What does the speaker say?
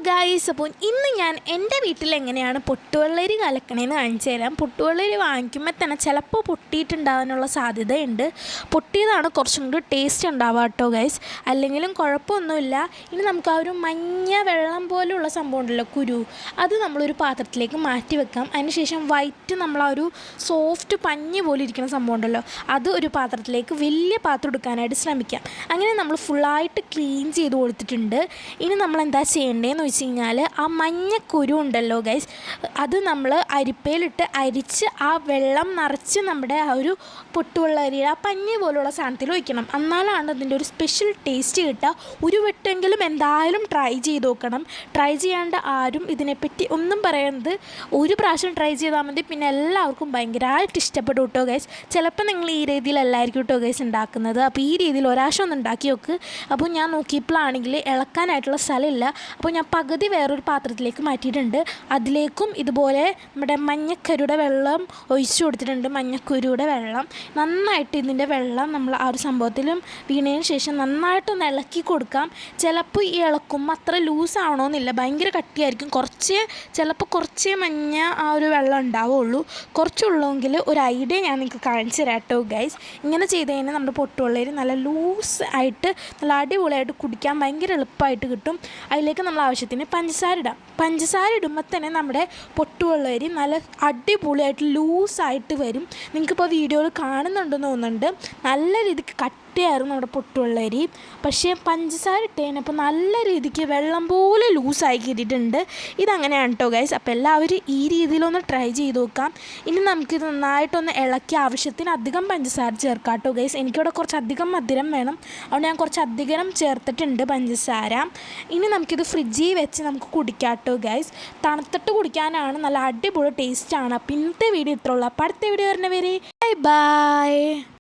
Guys, അപ്പോൾ ഇന്ന് ഞാൻ എൻ്റെ വീട്ടിൽ എങ്ങനെയാണ് പൊട്ടുവെള്ളരി കലക്കണേന്ന് കാണിച്ചു തരാം. പൊട്ടുവെള്ളരി വാങ്ങിക്കുമ്പോൾ തന്നെ ചിലപ്പോൾ പൊട്ടിയിട്ടുണ്ടാകാനുള്ള സാധ്യതയുണ്ട്. പൊട്ടിയതാണ് കുറച്ചും കൂടി ടേസ്റ്റ് ഉണ്ടാവുക കേട്ടോ ഗൈസ്, അല്ലെങ്കിലും കുഴപ്പമൊന്നുമില്ല. ഇനി നമുക്ക് ആ ഒരു മഞ്ഞ വെള്ളം പോലെയുള്ള സംഭവം ഉണ്ടല്ലോ, കുരു, അത് നമ്മളൊരു പാത്രത്തിലേക്ക് മാറ്റി വെക്കാം. അതിനുശേഷം വൈറ്റ് നമ്മൾ ആ ഒരു സോഫ്റ്റ് പഞ്ഞി പോലെ ഇരിക്കുന്ന സംഭവം ഉണ്ടല്ലോ, അത് ഒരു പാത്രത്തിലേക്ക് വലിയ പാത്രം എടുക്കാനായിട്ട് ശ്രമിക്കാം. അങ്ങനെ നമ്മൾ ഫുള്ളായിട്ട് ക്ലീൻ ചെയ്ത് കൊടുത്തിട്ടുണ്ട്. ഇനി നമ്മൾ എന്താ ചെയ്യേണ്ടതെന്ന് വെച്ച് കഴിഞ്ഞാൽ, ആ മഞ്ഞക്കുരു ഉണ്ടല്ലോ ഗൈസ്, അത് നമ്മൾ അരിപ്പയിലിട്ട് അരിച്ച് ആ വെള്ളം നിറച്ച് നമ്മുടെ ആ ഒരു പൊട്ടുവെള്ളരിയുടെ ആ പഞ്ഞി പോലുള്ള സാധനത്തിൽ ഒഴിക്കണം. എന്നാലാണ് അതിൻ്റെ ഒരു സ്പെഷ്യൽ ടേസ്റ്റ് കിട്ടുക. ഒരു വട്ടെങ്കിലും എന്തായാലും ട്രൈ ചെയ്ത് നോക്കണം. ട്രൈ ചെയ്യാണ്ട് ആരും ഇതിനെപ്പറ്റി ഒന്നും പറയുന്നത്, ഒരു പ്രാവശ്യം ട്രൈ ചെയ്താൽ മതി, പിന്നെ എല്ലാവർക്കും ഭയങ്കരമായിട്ട് ഇഷ്ടപ്പെടും കേട്ടോ ഗൈസ്. ചിലപ്പോൾ നിങ്ങൾ ഈ രീതിയിലല്ലായിരിക്കും കേട്ടോ ഗൈസ് ഉണ്ടാക്കുന്നത്. അപ്പോൾ ഈ രീതിയിൽ ഒരാഴ്ച ഒന്ന് ഉണ്ടാക്കി നോക്ക്. അപ്പോൾ ഞാൻ നോക്കിയപ്പോഴാണെങ്കിൽ ഇളക്കാനായിട്ടുള്ള സ്ഥലമില്ല. അപ്പോൾ ഞാൻ പകുതി വേറൊരു പാത്രത്തിലേക്ക് മാറ്റിയിട്ടുണ്ട്. അതിലേക്കും ഇതുപോലെ നമ്മുടെ മഞ്ഞക്കുരുയുടെ വെള്ളം ഒഴിച്ചു കൊടുത്തിട്ടുണ്ട്. മഞ്ഞക്കുരുയുടെ വെള്ളം നന്നായിട്ട്, ഇതിൻ്റെ വെള്ളം നമ്മൾ ആ ഒരു സംഭവത്തിലും വീണതിന് ശേഷം നന്നായിട്ടൊന്ന് ഇളക്കി കൊടുക്കാം. ചിലപ്പോൾ ഈ ഇളക്കുമ്പോൾ അത്ര ലൂസ് ആവണമെന്നില്ല, ഭയങ്കര കട്ടിയായിരിക്കും. ചിലപ്പോൾ കുറച്ചേ മഞ്ഞ ആ ഒരു വെള്ളം ഉണ്ടാവുള്ളൂ. കുറച്ചുള്ളെങ്കിൽ ഒരു ഐഡിയ ഞാൻ നിങ്ങൾക്ക് കാണിച്ചു തരാം കേട്ടോ ഗൈസ്. ഇങ്ങനെ ചെയ്ത് കഴിഞ്ഞാൽ നമ്മുടെ പൊട്ടുവെള്ളരി നല്ല ലൂസ് ആയിട്ട് നല്ല അടിപൊളിയായിട്ട് കുടിക്കാൻ ഭയങ്കര എളുപ്പമായിട്ട് കിട്ടും. അതിലേക്ക് നമ്മൾ ആവശ്യത്തിന് പഞ്ചസാര ഇടാം. പഞ്ചസാര ഇടുമ്പോൾ തന്നെ നമ്മുടെ പൊട്ടുവെള്ളരി നല്ല അടിപൊളിയായിട്ട് ലൂസായിട്ട് വരും. നിങ്ങൾക്കിപ്പോൾ വീഡിയോയിൽ കാണുന്നുണ്ടെന്ന് തോന്നുന്നുണ്ട്, നല്ല രീതിക്ക് കട്ടിയായിരുന്നു നമ്മുടെ പൊട്ടുവെള്ളരി. പക്ഷേ പഞ്ചസാര ഇട്ട് കഴിഞ്ഞപ്പോൾ നല്ല രീതിക്ക് വെള്ളം പോലെ ലൂസായി കിട്ടിയിട്ടുണ്ട്. ഇതങ്ങനെയാണ് കേട്ടോ ഗൈസ്. അപ്പോൾ എല്ലാവരും ഈ രീതിയിലൊന്ന് ട്രൈ ചെയ്ത് നോക്കാം. ഇനി നമുക്കിത് നന്നായിട്ടൊന്ന് ഇളക്കി ആവശ്യത്തിന് അധികം പഞ്ചസാര ചേർക്കാം കേട്ടോ ഗൈസ്. എനിക്കിവിടെ കുറച്ച് അധികം മധുരം വേണം, അതുകൊണ്ട് ഞാൻ കുറച്ച് അധികം ചേർത്തിട്ടുണ്ട് പഞ്ചസാര. ഇനി നമുക്കിത് ഫ്രിഡ്ജിൽ വെച്ച് നമുക്ക് കുടിക്കാം കേട്ടോ ഗൈസ്. തണുത്തിട്ട് കുടിക്കാനാണ് നല്ല അടിപൊളി ടേസ്റ്റാണ്. അപ്പോൾ ഇന്നത്തെ വീഡിയോ ഇത്രയുള്ളൂ. അപ്പോൾ അടുത്ത വീഡിയോ വരുന്നവരെ ബൈ ബൈ.